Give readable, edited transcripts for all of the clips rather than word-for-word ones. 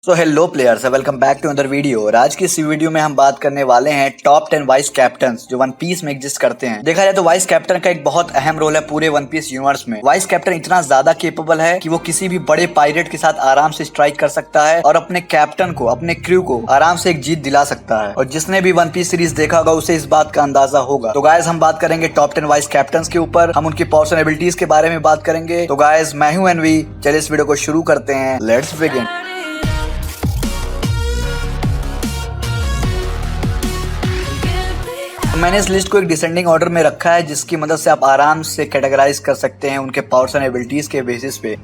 So hello players, welcome back to another video. और आज की इस वीडियो में हम बात करने वाले हैं टॉप 10 वाइस कैप्टन्स जो वन पीस में एग्जिस्ट करते हैं। देखा जाए तो वाइस कैप्टन का एक बहुत अहम रोल है पूरे वन पीस यूनिवर्स में। वाइस कैप्टन इतना ज्यादा केपेबल है कि वो किसी भी बड़े पायरेट के साथ आराम से स्ट्राइक कर सकता है और अपने कैप्टन को, अपने क्रू को आराम से एक जीत दिला सकता है। और जिसने भी वन पीस सीरीज देखा होगा उसे इस बात का अंदाजा होगा। तो गाइस, हम बात करेंगे टॉप 10 वाइस कैप्टन्स के ऊपर। हम उनकी पावर्स एंड एबिलिटीज के बारे में बात करेंगे। तो गाइस, मैं हूं एनवी। चलिए इस वीडियो को शुरू करते हैं। Let's begin. मैंने इस लिस्ट को एक डिसेंडिंग ऑर्डर में रखा है जिसकी मदद से आप आराम से कैटेगराइज कर सकते हैं उनके पावर्स एंड एबिलिटीज के बेसिस पे।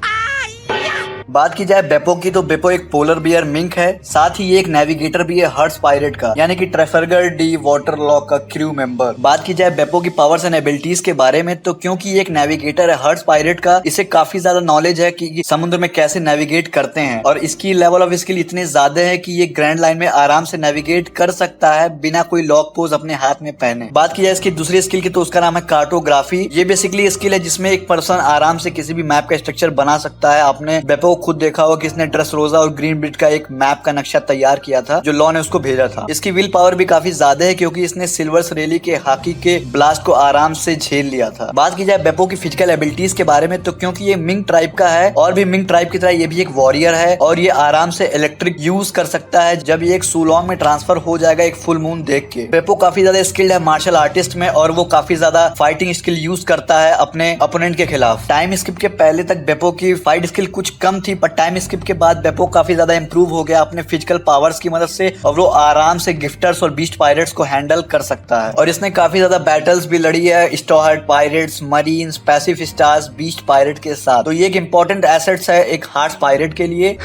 बात की जाए बेपो की, तो बेपो एक पोलर बियर मिंक है, साथ ही ये एक नेविगेटर भी है हर्ट्स पायरेट का, यानी कि ट्रेफर्गर डी वाटरलॉक का क्रू मेंबर। बात की जाए बेपो की पावर्स एंड एबिलिटीज के बारे में, तो क्योंकि ये एक नेविगेटर है हर्ट्स पायरेट का, इसे काफी ज्यादा नॉलेज है कि समुद्र में कैसे नेविगेट करते हैं। और इसकी लेवल ऑफ स्किल इतने ज्यादा है कि ये ग्रैंड लाइन में आराम से नेविगेट कर सकता है बिना कोई लॉक पोज अपने हाथ में पहने। बात की जाए इसकी दूसरी स्किल की, तो उसका नाम है कार्टोग्राफी। ये बेसिकली स्किल है जिसमें एक पर्सन आराम से किसी भी मैप का स्ट्रक्चर बना सकता है। आपने बेपो को खुद देखा होगा कि इसने ड्रेस रोजा और ग्रीन ब्रिज का एक मैप का नक्शा तैयार किया था जो लॉ ने उसको भेजा था। इसकी विल पावर भी काफी ज्यादा है क्योंकि इसने सिल्वर रेली के हाकी के ब्लास्ट को आराम से झेल लिया था। बात की जाए बेपो की फिजिकल एबिलिटीज के बारे में, तो क्योंकि ये मिंग ट्राइब का है और भी मिंग ट्राइब की तरह ये भी एक वॉरियर है और ये आराम से इलेक्ट्रिक यूज कर सकता है जब ये एक सूलॉन्ग में ट्रांसफर हो जाएगा एक फुल मून देख के। बेपो काफी ज्यादा स्किल्ड है मार्शल आर्टिस्ट में और वो काफी ज्यादा फाइटिंग स्किल यूज करता है अपने अपोनेंट के खिलाफ। टाइम स्किप के पहले तक बेपो की फाइट स्किल कुछ कम थी, पर टाइम स्किप के बाद बेपो काफी ज्यादा इंप्रूव हो गया अपने फिजिकल पावर्स की मदद से और वो आराम से गिफ्टर्स और बीस्ट पायरेट्स को हैंडल कर सकता है। और इसने काफी ज्यादा बैटल्स भी लड़ी है Straw Hat pirates, marines, Pacifistas, Beast pirate के साथ। तो ये एक इंपॉर्टेंट एसेट्स है एक हार्ट्स पायरेट के लिए।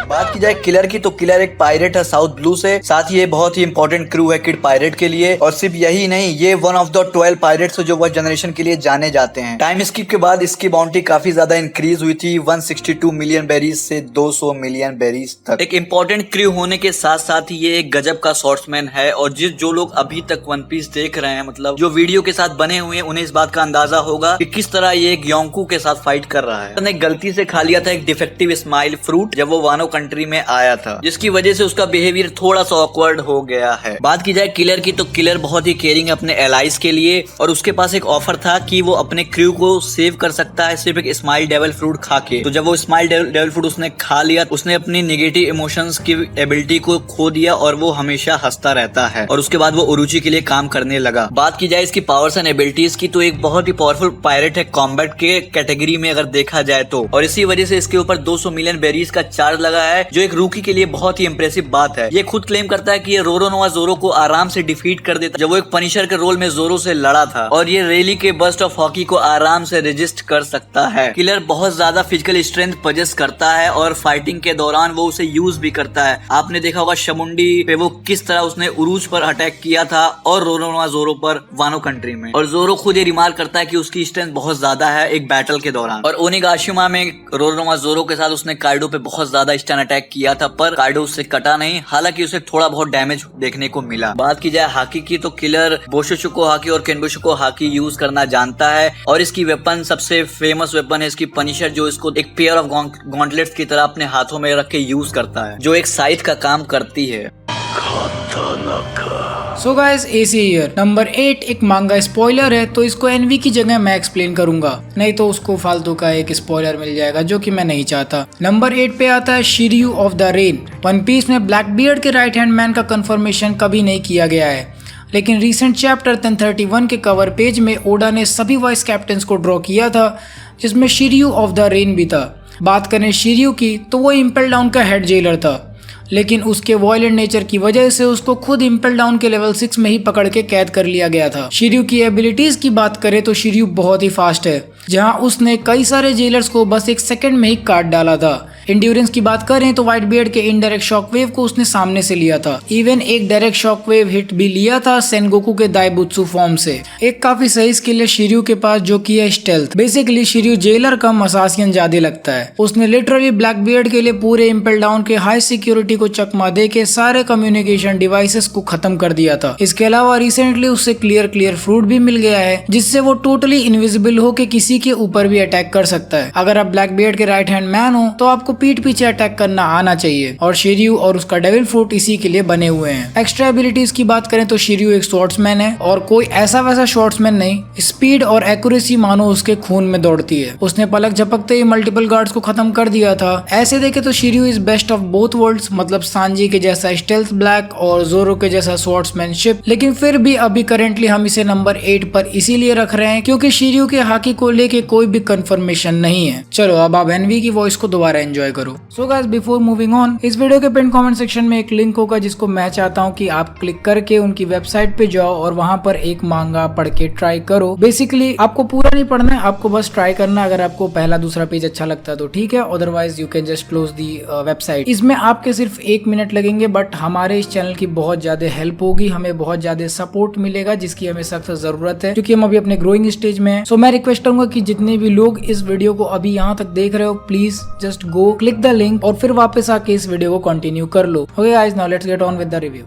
बात की जाए किलर की, तो किलर एक पायरेट है साउथ ब्लू से, साथ ही ये बहुत ही इंपॉर्टेंट क्रू है किड पायरेट के लिए। और सिर्फ यही नहीं, ये वन ऑफ द 12 पायरेट्स जो वर्स्ट जनरेशन के लिए जाने जाते हैं। टाइम स्किप के बाद इसकी बाउंटी काफी ज्यादा इंक्रीज हुई थी 162 मिलियन बेरीज से 200 मिलियन बेरीज तक। एक इंपॉर्टेंट क्रू होने के साथ साथ ही ये एक गजब का शॉर्ट्समैन है। और जो लोग अभी तक वन पीस देख रहे हैं, मतलब जो वीडियो के साथ बने हुए हैं, उन्हें इस बात का अंदाजा होगा कि किस तरह ये एक योंकू के साथ फाइट कर रहा है। उसने गलती से खा लिया था एक डिफेक्टिव स्माइल फ्रूट जब वो वानो कंट्री में आया था, जिसकी वजह से उसका बिहेवियर थोड़ा सा ऑकवर्ड हो गया है। बात की जाए किलर की, तो किलर बहुत ही केयरिंग है अपने एलाइज के लिए और उसके पास एक ऑफर था कि वो अपने क्रू को सेव कर सकता है सिर्फ एक स्माइल डेविल फ्रूट खा के। तो जब वो स्माइल डेविल फ्रूट उसने खा लिया, उसने अपनी नेगेटिव इमोशंस की एबिलिटी को खो दिया और वो हमेशा हंसता रहता है। और उसके बाद वो उरुचि के लिए काम करने लगा। बात की जाए इसकी पावर्स एंड एबिलिटीज की, तो एक बहुत ही पावरफुल पायरेट है कॉम्बैट के कैटेगरी में अगर देखा जाए तो। और इसी वजह से इसके ऊपर 200 मिलियन बेरीज का चार्ज लगा है जो एक रूकी के लिए बहुत ही इंप्रेसिव बात है। ये खुद क्लेम करता है कि ये रोरोनोवा जोरो को आराम से डिफीट कर देता जब वो एक पनिशर के रोल में जोरो से लड़ा था। और ये रेली के बर्स्ट ऑफ हॉकी को आराम से रेजिस्ट कर सकता है। किलर बहुत ज्यादा फिजिकल स्ट्रेंथ पजेस करता है और फाइटिंग के दौरान वो उसे यूज भी करता है। आपने देखा होगा शमुंडी पे वो किस तरह उसने उरूज पर अटैक किया था और रोरोनोवा जोरो पर वानो कंट्री में। और जोरो खुद ये रिमार्क करता है कि उसकी स्ट्रेंथ बहुत ज्यादा है एक बैटल के दौरान। और ओनिगाशिमा में रोरोनोवा जोरो के साथ उसने कार्डो पे बहुत ज्यादा स्टन अटैक किया था, पर कार्डो उससे कटा नहीं, हालांकि उसे थोड़ा बहुत डैमेज देखने को मिला। बात की जाए हाकी की, तो किलर बोशोशुको हाकी और केनबुशुको हाकी यूज करना जानता है और इसकी वेपन सबसे फेमस वेपन है इसकी पनिशर, जो इसको एक पेयर ऑफ गॉन्टलेट्स की तरह अपने हाथों में रख के यूज करता है, जो एक साइट का काम करती है। So guys, AC here. Number 8 एक मांगा स्पॉइलर है, तो इसको एनवी की जगह मैं एक्सप्लेन करूंगा, नहीं तो उसको फालतू का एक स्पॉइलर मिल जाएगा जो कि मैं नहीं चाहता। नंबर 8 पे आता है Shiryu of the rain. One piece में ब्लैक बियर्ड के राइट हैंड मैन का कंफर्मेशन कभी नहीं किया गया है, लेकिन रिसेंट चैप्टर 1031 के कवर पेज में ओडा ने सभी वाइस कैप्टन्स को ड्रॉ किया था जिसमें शिर्यू ऑफ द रेन भी था। बात करें शिर्यू की, तो वो इम्पेल डाउन का हेड जेलर था, लेकिन उसके वॉयलेंट नेचर की वजह से उसको खुद इम्पेल डाउन के लेवल 6 में ही पकड़ के कैद कर लिया गया था। शिर्यू की एबिलिटीज की बात करें तो शिर्यू बहुत ही फास्ट है, जहां उसने कई सारे जेलर्स को बस 1 सेकंड में ही काट डाला था। इंड्योरेंस की बात करें तो व्हाइट बियर्ड के इनडायरेक्ट शॉकवेव को उसने सामने से लिया था। इवन एक डायरेक्ट शॉकवेव हिट भी लिया था सेनगोकू के दाइबुत्सु फॉर्म से। एक काफी सही स्किल है शिर्यू के पास जो कि है स्टेल्थ। बेसिकली शिर्यू जेलर कम असासियन ज्यादा लगता है। उसने लिटरली ब्लैक बियर्ड के लिए पूरे इम्पेल डाउन के हाई सिक्योरिटी को चकमा दे के सारे कम्युनिकेशन डिवाइसेस को खत्म कर दिया था। इसके अलावा रिसेंटली उससे क्लियर फ्रूट भी मिल गया है जिससे वो टोटली इनविजिबल होके किसी किसी के ऊपर भी अटैक कर सकता है। अगर आप ब्लैक बियर्ड के राइट हैंड मैन हो तो आपको पीठ पीछे अटैक करना आना चाहिए, और शिर्यू और उसका डेविल फ्रूट इसी के लिए बने हुए हैं। एक्स्ट्रा एबिलिटीज की बात करें तो शिर्यू एक स्वॉर्ड्समैन है, और कोई ऐसा वैसा स्वॉर्ड्समैन नहीं। स्पीड और एक्यूरेसी मानो उसके खून में दौड़ती है। उसने पलक झपकते ही मल्टीपल गार्ड्स को खत्म कर दिया था। ऐसे देखे तो Shiryu is best of both worlds, मतलब सांजी के जैसा स्टेल्थ ब्लैक और जोरो के जैसा स्वॉर्ड्समैनशिप। लेकिन फिर भी अभी करेंटली हम इसे नंबर 8 पर इसीलिए रख रहे हैं क्योंकि शिर्यू के हाकी को लेके कोई भी कंफर्मेशन नहीं है। चलो अब आप एनवी की वॉइस को दोबारा एंजॉय करो। So guys, before moving on, इस वीडियो के पिन कमेंट सेक्शन में एक लिंक होगा जिसको मैं चाहता हूँ कि आप क्लिक करके उनकी वेबसाइट पे जाओ और वहां पर एक मांगा पढ़ के ट्राई करो। बेसिकली आपको पूरा नहीं पढ़ना है, आपको बस ट्राई करना। अगर आपको पहला दूसरा पेज अच्छा लगता है तो ठीक है, otherwise you can just close the website. इसमें आपके सिर्फ 1 मिनट लगेंगे, बट हमारे इस चैनल की बहुत ज्यादा हेल्प होगी, हमें बहुत ज्यादा सपोर्ट मिलेगा जिसकी हमें सख्त जरूरत है क्योंकि हम अभी अपने ग्रोइंग स्टेज में हैं। सो मैं रिक्वेस्ट करूंगा कि जितने भी लोग इस वीडियो को अभी यहाँ तक देख रहे हो, please just go click the link और फिर वापस आके इस वीडियो को कंटिन्यू कर लो। Okay guys, now let's get on with the review.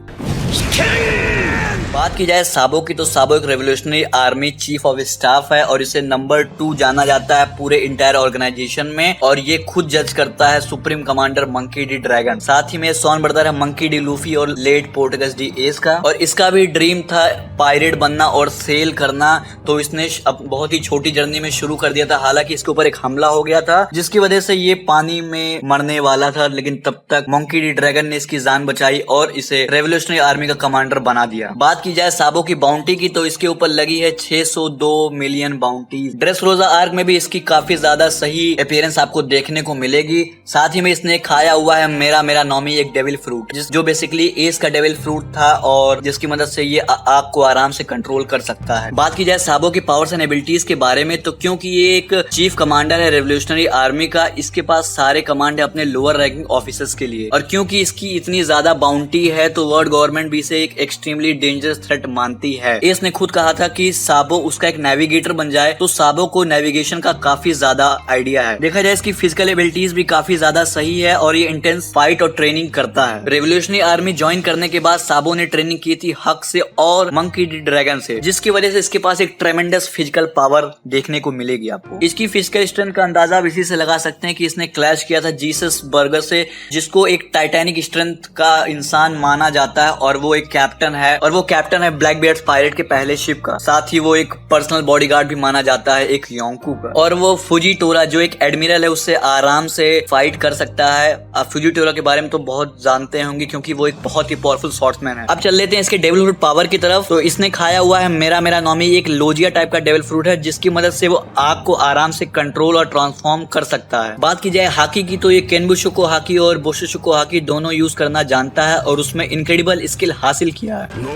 बात की जाए साबो की तो साबो एक revolutionary army chief of staff है और इसे नंबर 2 जाना जाता है पूरे इंटायर ऑर्गेनाइजेशन में, और ये खुद जज करता है supreme commander monkey D dragon. साथ ही में सॉन ब्रदर है मंकी डी लूफी और लेट पोर्टगस डी एस का, और इसका भी ड्रीम था पायरेट बनना और सेल करना, तो इसने अब बहुत ही छोटी जर्नी में शुरू कर दिया था। हालांकि इसके ऊपर एक हमला हो गया था जिसकी वजह से ये पानी में मरने वाला था, लेकिन तब तक मंकी डी ड्रैगन ने इसकी जान बचाई और इसे रेवोल्यूशनरी आर्मी का कमांडर बना दिया। बात की जाए साबो की बाउंटी की तो इसके ऊपर लगी है 602 मिलियन बाउंटी। ड्रेसरोजा आर्क में भी इसकी काफी ज्यादा सही अपीयरेंस आपको देखने को मिलेगी। साथ ही में इसने खाया हुआ है मेरा नॉमी एक डेविल फ्रूट, जो बेसिकली एस का डेविल फ्रूट था और जिसकी मदद से ये आग को आराम से कंट्रोल कर सकता है। बात की जाए साबो की पावर्स एंड एबिलिटीज के बारे में तो क्योंकि ये एक चीफ कमांडर है रेवोल्यूशनरी आर्मी का, इसके पास सारे कमांड है अपने लोअर रैंकिंग ऑफिसर्स के लिए, और क्योंकि इसकी इतनी ज्यादा बाउंटी है तो वर्ल्ड गवर्नमेंट भी इसे एक एक्सट्रीमली डेंजरस थ्रेट मानती है। इसने खुद कहा था कि साबो उसका एक नेविगेटर बन जाए, तो साबो को नेविगेशन का काफी ज्यादा आइडिया है। देखा जाए इसकी फिजिकल एबिलिटीज भी काफी ज्यादा सही है और ये इंटेंस फाइट और ट्रेनिंग करता है। रेवोल्यूशनरी आर्मी ज्वाइन करने के बाद साबो ने ट्रेनिंग की थी हक से और मंकी डी ड्रैगन से, जिसकी वजह से इसके पास एक ट्रेमेंडस फिजिकल पावर देखने को मिलेगी आपको। इसकी फिजिकल स्ट्रेंथ का अंदाजा आप इसी से लगा सकते हैं कि इसने क्लैश किया था जीसस बर्गर से, जिसको एक टाइटैनिक स्ट्रेंथ का इंसान माना जाता है, और वो एक कैप्टन है, और वो कैप्टन है ब्लैक बियर्ड पायरेट के पहले शिप का। साथ ही वो एक पर्सनल बॉडीगार्ड भी माना जाता है एक योंकू का, और वो फुजीटोरा जो एक एडमिरल है उससे आराम से फाइट कर सकता है। आप फुजीटोरा के बारे में तो बहुत जानते होंगे क्योंकि वो एक बहुत ही पावरफुल स्वॉर्ड्समैन है। अब चल लेते हैं इसके डेविल फ्रूट पावर की तरफ। तो इसने खाया हुआ है मेरा नॉमी एक लोजिया टाइप का डेविल फ्रूट है जिसकी मदद से वो आग को आराम से कंट्रोल और ट्रांसफॉर्म कर सकता है। बात की जाए हाकी की तो ये केनबुशुको हाकी और बोशुशुको हाकी दोनों यूज करना जानता है और उसमें इनक्रेडिबल स्किल हासिल किया है।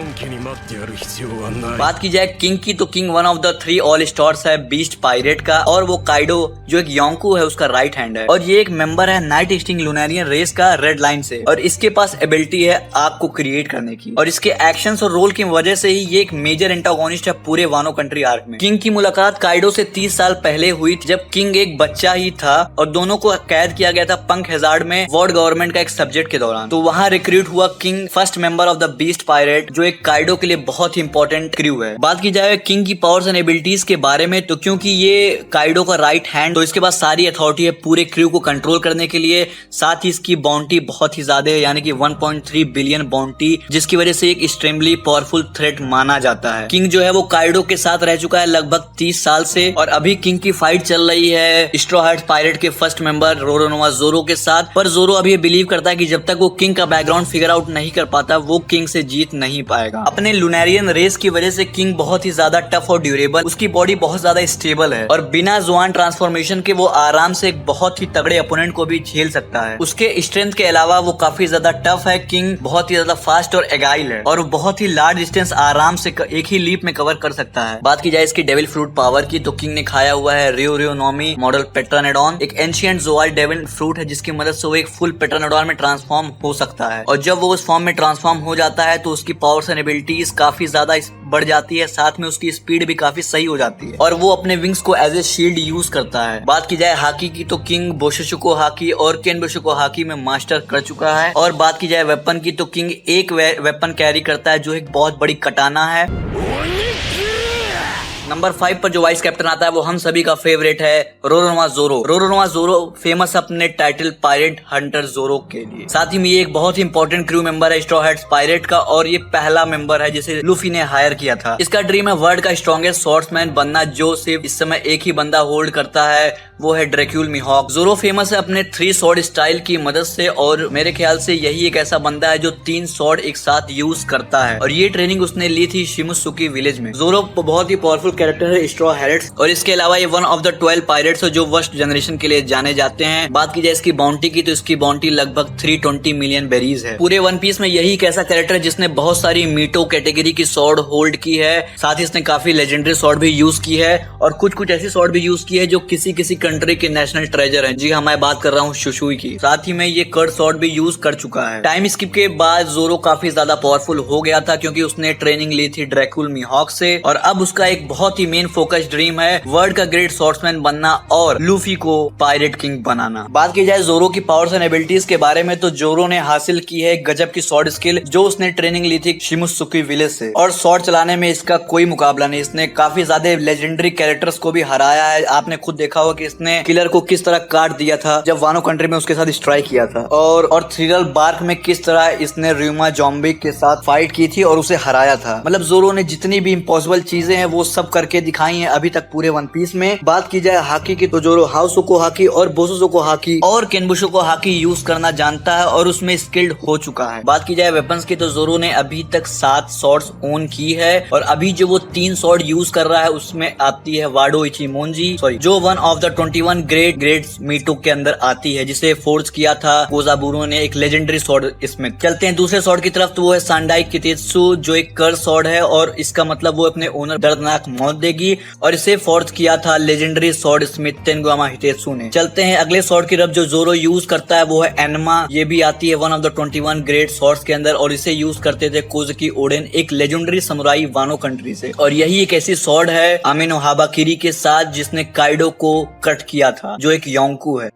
बात की जाए किंग की तो king one of the 3 all stars है बीस्ट पायरेट का, और वो काइडो जो एक योंकू है उसका राइट हैंड है, और ये एक मेंबर है नाइट स्टिंग लुनारियन रेस का रेड लाइन से, और इसके पास एबिलिटी है आग को क्रिएट करने की, और इसके एक्शंस और रोल की वजह से ही ये एक मेजर एंटागोनिस्ट है पूरे वानो कंट्री आर्क में। किंग की मुलाकात काइडो से 30 साल पहले हुई जब किंग एक बच्चा ही था और दोनों को कैद किया गया था पंख हेजार्ड में वर्ल्ड गवर्नमेंट का एक सब्जेक्ट के दौरान। तो वहां रिक्रूट हुआ king first member of the beast pirate, जो एक काइडो के लिए बहुत ही इंपॉर्टेंट क्रू है। बात की जाए किंग की पावर्स एंड एबिलिटीज के बारे में तो क्योंकि ये काइडो का राइट हैंड, तो इसके पास सारी अथॉरिटी है पूरे क्रू को कंट्रोल करने के लिए। साथ ही इसकी बाउंटी बहुत ही ज्यादा है, यानी कि 1.3 बिलियन बाउंटी, जिसकी वजह से एक एक्सट्रीमली पावरफुल थ्रेट माना जाता है। किंग जो है वो काइडो के साथ रह चुका है लगभग 30 साल से, और अभी किंग की फाइट चल रही है स्ट्रॉ हार्ट पायरेट के फर्स्ट मेंबर रोरोनोवा जोरो के साथ। पर जोरो अभी ये बिलीव करता है कि जब तक वो किंग का बैकग्राउंड फिगर आउट नहीं कर पाता वो किंग से जीत नहीं पाएगा। अपने लुनारियन रेस की वजह से किंग बहुत ही ज्यादा टफ और ड्यूरेबल, उसकी बॉडी बहुत ज्यादा स्टेबल है और बिना जुआन ट्रांसफॉर्मेशन के वो आराम से एक बहुत ही तगड़े अपोनेंट को भी झेल सकता है। उसके स्ट्रेंथ के अलावा वो काफी ज्यादा टफ है। किंग बहुत ही ज्यादा फास्ट और एगाइल है और बहुत ही लार्ज डिस्टेंस आराम से एक ही लीप में कवर कर सकता है। बात की जाए इसकी डेविल फ्रूट पावर की तो किंग ने खाया हुआ है रियो नॉमी मॉडल पेट्रानेडॉन, एक एंशिएंट जोआल डेविल फ्रूट है जिसकी मदद से वो एक फुल पेट्रानेडॉन में ट्रांसफॉर्म हो सकता है, और जब वो उस फॉर्म में ट्रांसफॉर्म हो जाता है तो उसकी पावर्स एंड एबिलिटीज काफी ज्यादा बढ़ जाती है, साथ में उसकी स्पीड भी काफी सही हो जाती है और वो अपने विंग्स को एज ए शील्ड यूज करता है। बात की जाए हाकी की तो किंग बोशुशुको हाकी और केनबुशुको हाकी में मास्टर कर चुका है, और बात की जाए वेपन की तो किंग एक वेपन कैरी करता है जो एक बहुत बड़ी कटाना है। नंबर 5 पर जो वाइस कैप्टन आता है वो हम सभी का फेवरेट है रोरोनोआ जोरो। रोरोनोआ जोरो फेमस अपने टाइटल पायरेट हंटर जोरो के लिए। साथ ही में ये एक बहुत ही इंपॉर्टेंट क्रू मेंबर है स्ट्रॉ हैट्स पायरेट का और ये पहला मेंबर है जिसे लूफी ने हायर किया था। इसका ड्रीम है वर्ल्ड का स्ट्रॉन्गेस्ट स्वॉर्ड्समैन बनना जो सिर्फ इस समय एक ही बंदा होल्ड करता है, वो है ड्रैक्यूल मिहॉक। जोरो फेमस है अपने 3 स्वॉर्ड स्टाइल की मदद से और मेरे ख्याल से यही एक ऐसा बंदा है जो 3 स्वॉर्ड एक साथ यूज करता है और ये ट्रेनिंग उसने ली थी शिमुसुकी विलेज में। जोरो बहुत ही पावरफुल कैरेक्टर है स्ट्रॉ हैट्स और इसके अलावा ये वन ऑफ द 12 पायरेट्स है जो फर्स्ट जनरेशन के लिए जाने जाते हैं। बात की जाए इसकी बाउंटी की तो इसकी बाउंटी लगभग 320 मिलियन बेरीज है। पूरे वन पीस में यही एक ऐसा कैरेक्टर है जिसने बहुत सारी मीटो कैटेगरी की स्वॉर्ड होल्ड की है। साथ ही इसने काफी लेजेंडरी स्वॉर्ड भी यूज की है और कुछ ऐसी स्वॉर्ड भी यूज की है जो किसी कंट्री के नेशनल ट्रेजर है। जी हाँ, मैं बात कर रहा हूँ शुशुई की। साथ ही में ये कर्ड स्वॉर्ड भी यूज कर चुका है। टाइम स्किप के बाद जोरो काफी ज्यादा पावरफुल हो गया था क्योंकि उसने ट्रेनिंग ली थी ड्रैक्यूल मिहॉक से और अब उसका एक बहुत ही मेन फोकस ड्रीम है वर्ल्ड का ग्रेट स्वॉर्ड्समैन बनना और लूफी को पायरेट किंग बनाना। बात की जाए जोरो की पावर्स एंड एबिलिटीज के बारे में तो जोरो ने हासिल की है गजब की स्वॉर्ड स्किल जो उसने ट्रेनिंग ली थी शिमुसुकी विलेज से और स्वॉर्ड चलाने में इसका कोई मुकाबला नहीं। इसने काफी ज्यादा लेजेंडरी कैरेक्टर्स को भी हराया है। आपने खुद देखा होगा कि इसने किलर को किस तरह काट दिया था जब वानो कंट्री में उसके साथ स्ट्राइक किया था और थ्रिलर बार्क में किस तरह इसने र्यूमा जॉम्बी के साथ फाइट की थी और उसे हराया था। मतलब जोरो ने जितनी भी इम्पॉसिबल चीजें हैं वो सब करके दिखाई हैं अभी तक पूरे वन पीस में। बात की जाए हाकी की तो जोरो हाउसोको हाकी और बोसोसोको हाकी और केनबुशोको हाकी यूज करना जानता है और उसमें स्किल्ड हो चुका है। बात की जाए वेपन्स की तो जोरो ने अभी तक 7 स्वॉर्ड्स ओन की है और अभी जो वो 3 स्वॉर्ड यूज कर रहा है उसमें आती है वाडो इचिमोंजी जो वन ऑफ द 21 ग्रेट मीटो के अंदर आती है जिसे फोर्ज किया था कोजाबुरो ने एक लेजेंडरी स्वॉर्ड इसमें। चलते हैं दूसरे स्वॉर्ड की तरफ तो वो है सांडाई कितेत्सु जो एक कर्ड स्वॉर्ड है और इसका मतलब वो अपने ओनर दर्दनाक मौत देगी और इसे फोर्ज किया था लेजेंडरी स्वॉर्ड स्मिथ तेनगुयामा हितेत्सु ने। चलते हैं अगले स्वॉर्ड की तरफ जो जोरो यूज करता है वो है एनमा। ये भी आती है one of the 21 great swords के अंदर और इसे यूज करते थे कोज़ुकी ओडेन एक लेजेंडरी समुराई वानो कंट्री से और यही एक ऐसी स्वॉर्ड है अमिनो हाबाकिरी के साथ जिसने काइडो को कट किया था जो एक योंकू है।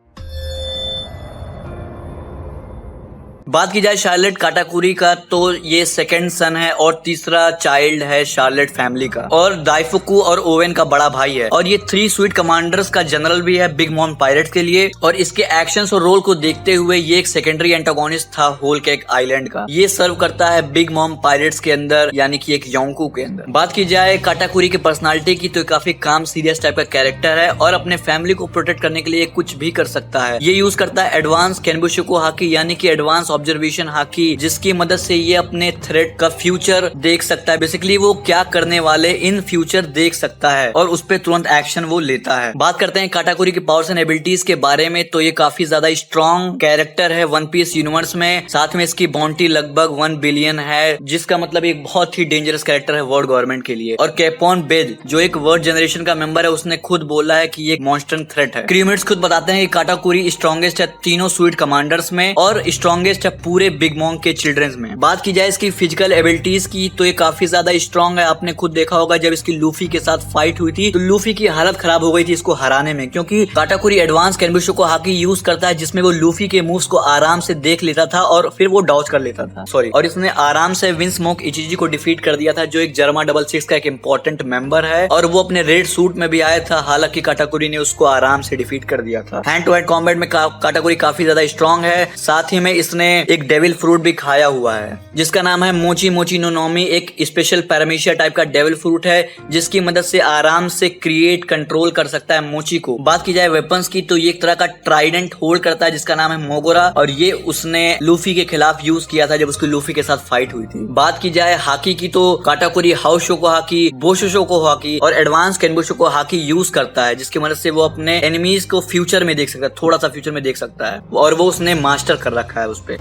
बात की जाए शार्लेट काटाकुरी का तो ये सेकंड सन है और तीसरा चाइल्ड है शार्लेट फैमिली का और दाइफुकु और ओवेन का बड़ा भाई है और ये 3 स्वीट कमांडर्स का जनरल भी है बिग मॉम पायरेट्स के लिए और इसके एक्शंस और रोल को देखते हुए ये एक सेकेंडरी एंटागोनिस्ट था होल केक आइलैंड का। ये सर्व करता है बिग मॉम पायरेट्स के अंदर यानी कि एक योंकू के अंदर। बात की जाए काटाकुरी की पर्सनालिटी की तो काफी काम सीरियस टाइप का कैरेक्टर है और अपने फैमिली को प्रोटेक्ट करने के लिए कुछ भी कर सकता है। ये यूज करता है एडवांस केनबुशोको हाकी यानी कि एडवांस ऑब्जर्वेशन हाकी जिसकी मदद से ये अपने थ्रेट का फ्यूचर देख सकता है। बेसिकली वो क्या करने वाले इन फ्यूचर देख सकता है और उस पर तुरंत एक्शन वो लेता है। बात करते हैं काटाकुरी की पावर्स एंड एबिलिटीज के बारे में तो ये काफी ज्यादा स्ट्रॉन्ग कैरेक्टर है वन पीस यूनिवर्स में। साथ में इसकी बाउंटी लगभग 1 बिलियन है जिसका मतलब एक बहुत ही डेंजरस कैरेक्टर है वर्ल्ड गवर्नमेंट के लिए। और कैपोन बेज जो एक वर्ल्ड जनरेशन का मेंबर है उसने खुद बोला है कि ये एक मॉन्स्टर थ्रेट है। क्रीमेट्स खुद बताते हैं कि काटाकुरी स्ट्रॉन्गेस्ट है तीनों स्वीट कमांडर्स में और स्ट्रॉन्गेस्ट है पूरे बिग मॉम के चिल्ड्रंस में। बात की जाए इसकी फिजिकल एबिलिटीज की तो ये काफी ज्यादा स्ट्रॉन्ग है। आपने खुद देखा होगा जब इसकी लूफी के साथ फाइट हुई थी तो लूफी की हालत खराब हो गई थी इसको हराने में क्योंकि काटाकुरी एडवांस केनबुशोको हाकी यूज करता है जिसमें वो लूफी के मूव्स को आराम से देख लेता था और फिर वो डॉज कर लेता था और इसने आराम से विन स्मोक इचिजी को डिफीट कर दिया था जो एक जर्मा 66 का एक इंपॉर्टेंट मेंबर है और वो अपने रेड सूट में भी आया था। हालांकि काटाकुरी ने उसको आराम से डिफीट कर दिया था। हैंड टू हैंड कॉम्बैट में काटाकुरी काफी ज्यादा स्ट्रॉन्ग है। साथ ही में इसने एक डेविल फ्रूट भी खाया हुआ है जिसका नाम है मोची मोची नो नोमी। एक स्पेशल पैरामीशिया टाइप का डेविल फ्रूट है जिसकी मदद से आराम से क्रिएट कंट्रोल कर सकता है मोची को। बात की जाए वेपन्स की तो ये एक तरह का ट्राइडेंट होल्ड करता है जिसका नाम है मोगोरा और ये उसने लूफी के खिलाफ यूज किया था जब उसकी लूफी के साथ फाइट हुई थी। बात की जाए हाकी की तो काटाकुरी हाउसोको हाकी, बोशोशोको हाकी और एडवांस केनबुशोको हाकी यूज करता है जिसकी मदद से वो अपने एनिमीज को फ्यूचर में देख सकता है, थोड़ा सा फ्यूचर में देख सकता है और वो उसने मास्टर कर रखा है उस पे।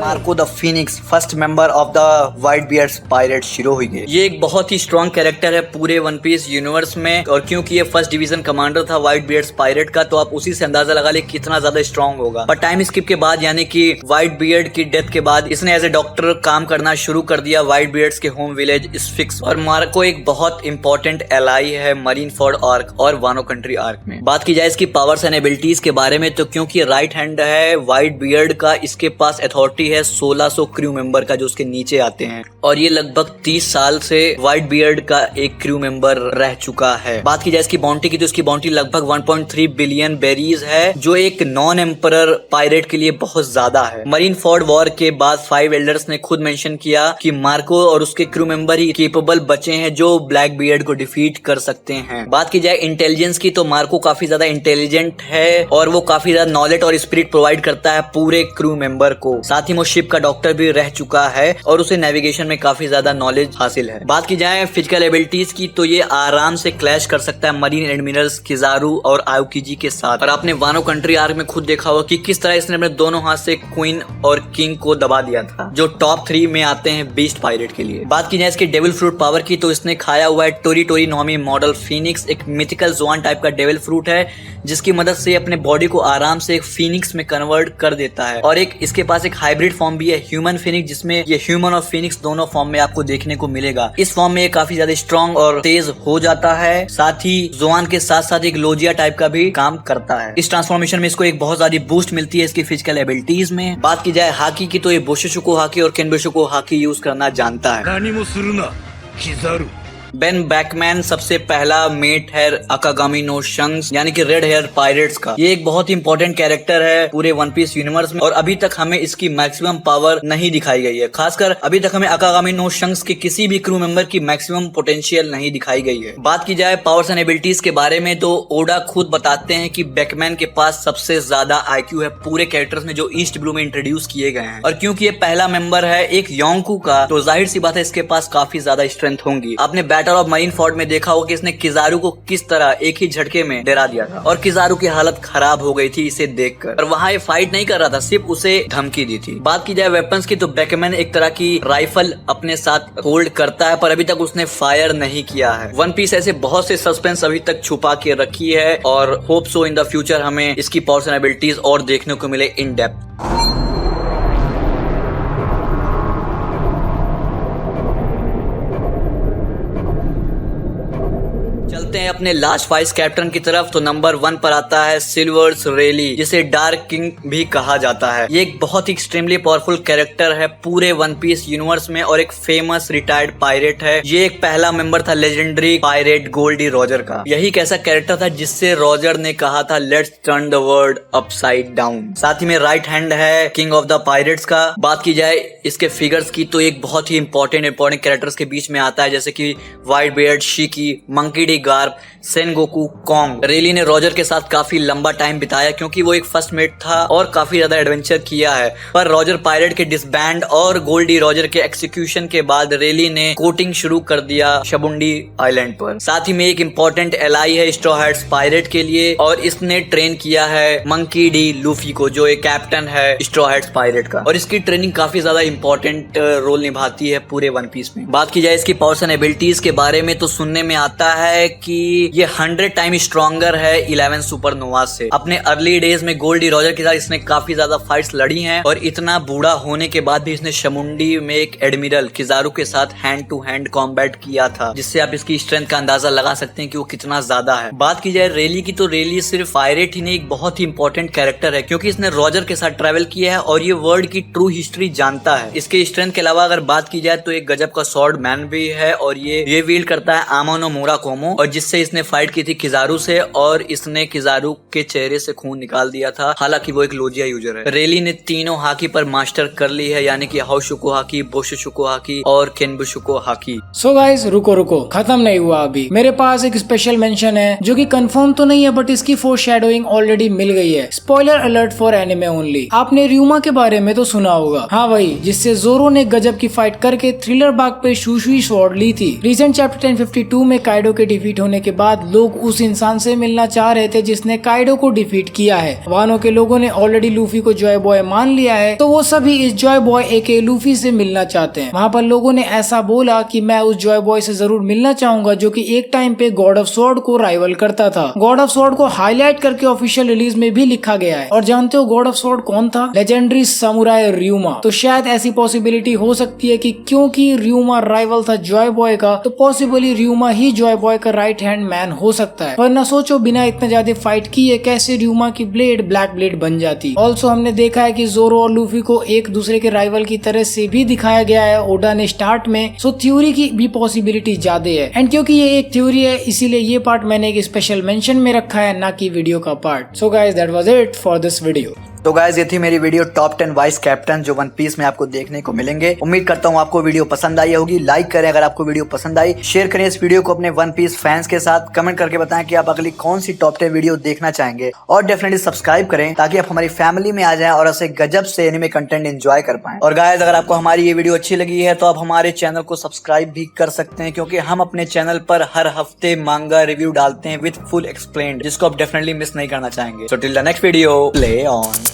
Marco the phoenix first member of the Whitebeard's pirate Shirohige. ये एक बहुत ही स्ट्रॉन्ग कैरेक्टर है पूरे वन पीस यूनिवर्स में और क्योंकि ये फर्स्ट डिवीजन कमांडर था व्हाइट बियर्ड्स पायरेट का तो आप उसी से अंदाजा लगा ले कितना ज्यादा स्ट्रॉन्ग होगा। पर टाइम स्किप के बाद यानी कि व्हाइट बियर्ड की डेथ के बाद इसने एज ए डॉक्टर काम करना शुरू कर दिया व्हाइट बियर्ड्स के होम विलेज स्फिक्स और मार्को एक बहुत इंपॉर्टेंट एलाई है मरीन फोर्ड आर्क और वानो कंट्री आर्क में। बात की जाए इसकी पावर्स एंड एबिलिटीज के बारे में तो क्योंकि राइट हैंड है व्हाइट बियर्ड का इसके पास अथॉरिटी है 1600 क्रू मेंबर का जो उसके नीचे आते हैं, और ये लगभग 30 साल से व्हाइट बियर्ड का एक क्रू मेंबर रह चुका है। बात की जाए इसकी बाउंटी की तो इसकी बाउंटी लगभग 1.3 बिलियन बेरीज है, जो एक नॉन एम्परर पायरेट के लिए बहुत ज्यादा है। मरीन फोर्ड वॉर के बाद 5 एल्डर्स ने खुद मेंशन किया कि मार्को और उसके क्रू मेंबर ही केपेबल बचे हैं जो ब्लैक बियर्ड को डिफीट कर सकते हैं। बात की जाए इंटेलिजेंस की तो मार्को काफी ज्यादा इंटेलिजेंट है और वो काफी ज्यादा नॉलेज और स्पिरिट प्रोवाइड करता है पूरे क्रू मेंबर को। साथ ही वो शिप का डॉक्टर भी रह चुका है और उसे नेविगेशन में काफी ज्यादा नॉलेज हासिल है। बात की जाए फिजिकल एबिलिटीज की तो ये आराम से क्लैश कर सकता है मरीन एडमिरल्स किजारू और आयुकीजी के साथ। और आपने वानो कंट्री आर्क में खुद देखा होगा कि किस तरह इसने अपने दोनों हाथ से क्वीन और किंग को दबा दिया था, जो टॉप 3 में आते हैं बीस्ट पायरेट के लिए। बात की जाए इसके डेविल फ्रूट पावर की तो इसने खाया हुआ है टोरी टोरी नॉमी मॉडल फिनिक्स, एक मिथिकल जोन टाइप का डेविल फ्रूट है जिसकी मदद से अपने बॉडी को आराम से एक फिनिक्स में कन्वर्ट कर देता है। और एक इसके पास एक हाइब्रिड फॉर्म भी है ह्यूमन फिनिक्स, जिसमें ये ह्यूमन और फिनिक्स दोनों फॉर्म में आपको देखने को मिलेगा। इस फॉर्म में ये काफी ज्यादा स्ट्रॉन्ग और तेज हो जाता है, साथ ही जोआन के साथ साथ एक लोजिया टाइप का भी काम करता है। इस ट्रांसफॉर्मेशन में इसको एक बहुत ज्यादा बूस्ट मिलती है इसकी फिजिकल एबिलिटीज में। बात की जाए हाकी की तो ये बोशुशुको हाकी और केनबुशुको हाकी यूज करना जानता है। बेन बैकमैन सबसे पहला मेट है अकागामी नो शंक्स यानी कि रेड हेयर पायरेट्स का। ये एक बहुत ही इंपॉर्टेंट कैरेक्टर है पूरे वन पीस यूनिवर्स में और अभी तक हमें इसकी मैक्सिमम पावर नहीं दिखाई गई है। खासकर अभी तक हमें अकागामी नो शंक्स के किसी भी क्रू मेंबर की मैक्सिमम पोटेंशियल नहीं दिखाई गई है। बात की जाए पावर्स एंड एबिलिटीज के बारे में तो ओडा खुद बताते हैं कि बैकमैन के पास सबसे ज्यादा आईक्यू है पूरे कैरेक्टर्स में जो ईस्ट ब्लू में इंट्रोड्यूस किए गए हैं, और क्योंकि ये पहला मेंबर है एक योंकू का तो जाहिर सी बात है इसके पास काफी ज्यादा स्ट्रेंथ होंगी। आपने बैटल ऑफ मरीन फोर्ट में देखा होगा कि इसने किजारू को किस तरह एक ही झटके में डरा दिया था और किजारू की हालत खराब हो गई थी इसे देखकर, और वहां ये फाइट नहीं कर रहा था, सिर्फ उसे धमकी दी थी। बात की जाए वेपन्स की तो बैकमैन एक तरह की राइफल अपने साथ होल्ड करता है पर अभी तक उसने फायर नहीं किया है। वन पीस ऐसे बहुत से सस्पेंस अभी तक छुपा के रखी है और hope so in the future हमें इसकी पावर्स एंड एबिलिटीज और देखने को मिले इन डेप्थ। चलते हैं अपने लास्ट वाइस कैप्टन की तरफ। तो नंबर 1 पर आता है सिल्वर्स रेली, जिसे डार्क किंग भी कहा जाता है। ये एक बहुत ही एक्सट्रीमली पावरफुल कैरेक्टर है पूरे वन पीस यूनिवर्स में और एक फेमस रिटायर्ड पायरेट है। ये एक पहला मेंबर था लेजेंडरी पायरेट गोल्डी रॉजर का। यही एक ऐसा कैरेक्टर था जिससे रॉजर ने कहा था let's turn the world upside down. साथ ही में राइट हैंड है किंग ऑफ द पायरेट्स का। बात की जाए इसके फिगर्स की तो एक बहुत ही इंपॉर्टेंट कैरेक्टर्स के बीच में आता है, जैसे कि Whitebeard, Shiki, Monkey D Garp, Sengoku, Kong. Rayleigh ने रॉजर के साथ काफी लंबा टाइम बिताया क्योंकि वो एक फर्स्ट मेट था और काफी ज्यादा एडवेंचर किया है। पर रॉजर पायरेट के डिसबैंड और गोल्डी रॉजर के एक्सिक्यूशन के बाद रेली ने कोटिंग शुरू कर दिया शबुंडी आइलैंड पर। साथ ही में एक इम्पोर्टेंट एलाई है स्ट्रॉ हैट्स पायरेट के लिए और इसने ट्रेन किया है मंकी डी लूफी को, जो एक कैप्टन है स्ट्रॉ हैट्स पायरेट का, और इसकी ट्रेनिंग काफी ज्यादा इंपॉर्टेंट रोल निभाती है पूरे वन पीस में। बात की जाए इसकी पावर्स एंड एबिलिटीज के बारे में तो सुनने में आता है कि ये 100 टाइम स्ट्रॉन्गर है 11 सुपरनोवा से। अपने अर्ली डेज में गोल्डी रॉजर के साथ इसने काफी ज्यादा फाइट्स लड़ी हैं और इतना बूढ़ा होने के बाद भी इसने शमुंडी में एक एडमिरल किजारू के साथ हैंड टू हैंड कॉम्बैट किया था, जिससे आप इसकी स्ट्रेंथ का अंदाजा लगा सकते हैं कि वो कितना ज्यादा है। बात की जाए रेली की तो रेली सिर्फ पायरेट ही नहीं एक बहुत ही इंपॉर्टेंट कैरेक्टर है क्योंकि इसने रॉजर के साथ ट्रेवल किया है और ये वर्ल्ड की ट्रू हिस्ट्री जानता है। इसके स्ट्रेंथ के अलावा अगर बात की जाए तो एक गजब का स्वॉर्ड मैन भी है और ये वील्ड करता है आमोनो मोरा कोमो, और जिससे इसने फाइट की थी किजारू से और इसने किजारू के चेहरे से खून निकाल दिया था। हालांकि वो एक लोजिया यूजर है। रेली ने तीनों हाकी पर मास्टर कर ली है, यानी कि हाउशुको हाकी, बोशुशुको हाकी और केनबुशुको हाकी। सो गाइस रुको खत्म नहीं हुआ अभी। मेरे पास एक स्पेशल मेंशन है जो कि कंफर्म तो नहीं है बट इसकी फोरशैडोइंग ऑलरेडी मिल गई है। Spoiler alert for anime only. आपने र्यूमा के बारे में तो सुना होगा, हाँ वही जिससे जोरो ने गजब की फाइट करके थ्रिलर बाग पे शुशुई स्वॉर्ड ली थी। रिसेंट चैप्टर 1052 में काइडो के डिफीट होने के बाद लोग उस इंसान से मिलना चाह रहे थे जिसने काइडो को डिफीट किया है। वानो के लोगों ने ऑलरेडी लूफी को जॉय बॉय मान लिया है तो वो सभी इस जॉय बॉय एके लूफी से मिलना चाहते हैं। वहाँ पर लोगों ने ऐसा बोला कि मैं उस जॉय बॉय से जरूर मिलना चाहूंगा जो कि एक टाइम पे गॉड ऑफ स्वॉर्ड को राइवल करता था। गॉड ऑफ स्वॉर्ड को हाईलाइट करके ऑफिशियल रिलीज में भी लिखा गया है। और जानते हो गॉड ऑफ स्वॉर्ड कौन था? Legendary samurai Ryuma. तो शायद ऐसी पॉसिबिलिटी हो सकती है कि क्योंकि र्यूमा राइवल था जॉय बॉय का तो पॉसिबली र्यूमा ही जॉय बॉय का राइट हैंड मैन हो सकता है, वरना सोचो बिना इतना ज्यादा फाइट किए कैसे र्यूमा की ब्लेड ब्लैक ब्लेड बन जाती। ऑल्सो हमने देखा है कि जोरो और लूफी को एक दूसरे के राइवल की तरह से भी दिखाया गया है ओडा ने स्टार्ट में, सो थ्योरी की भी पॉसिबिलिटी ज्यादा है। एंड क्योंकि ये एक थ्योरी है इसीलिए ये पार्ट मैंने एक स्पेशल मेंशन में रखा है, ना कि वीडियो का part. So guys that was it for this video. तो गाइज ये थी मेरी वीडियो टॉप 10 वाइस कैप्टन जो वन पीस में आपको देखने को मिलेंगे। उम्मीद करता हूँ आपको वीडियो पसंद आई होगी। लाइक करें अगर आपको वीडियो पसंद आई, शेयर करें इस वीडियो को अपने वन पीस फैंस के साथ, कमेंट करके बताएं कि आप अगली कौन सी टॉप 10 वीडियो देखना चाहेंगे, और डेफिनेटली सब्सक्राइब करें ताकि आप हमारी फैमिली में आ जाएं और ऐसे गजब से एनिमे कंटेंट एंजॉय कर पाएं। और गाइज अगर आपको हमारी ये वीडियो अच्छी लगी है तो आप हमारे चैनल को सब्सक्राइब भी कर सकते हैं, क्योंकि हम अपने चैनल पर हर हफ्ते मांगा रिव्यू डालते हैं विद फुल एक्सप्लेन्ड, जिसको आप डेफिनेटली मिस नहीं करना चाहेंगे। So till the next video, play on.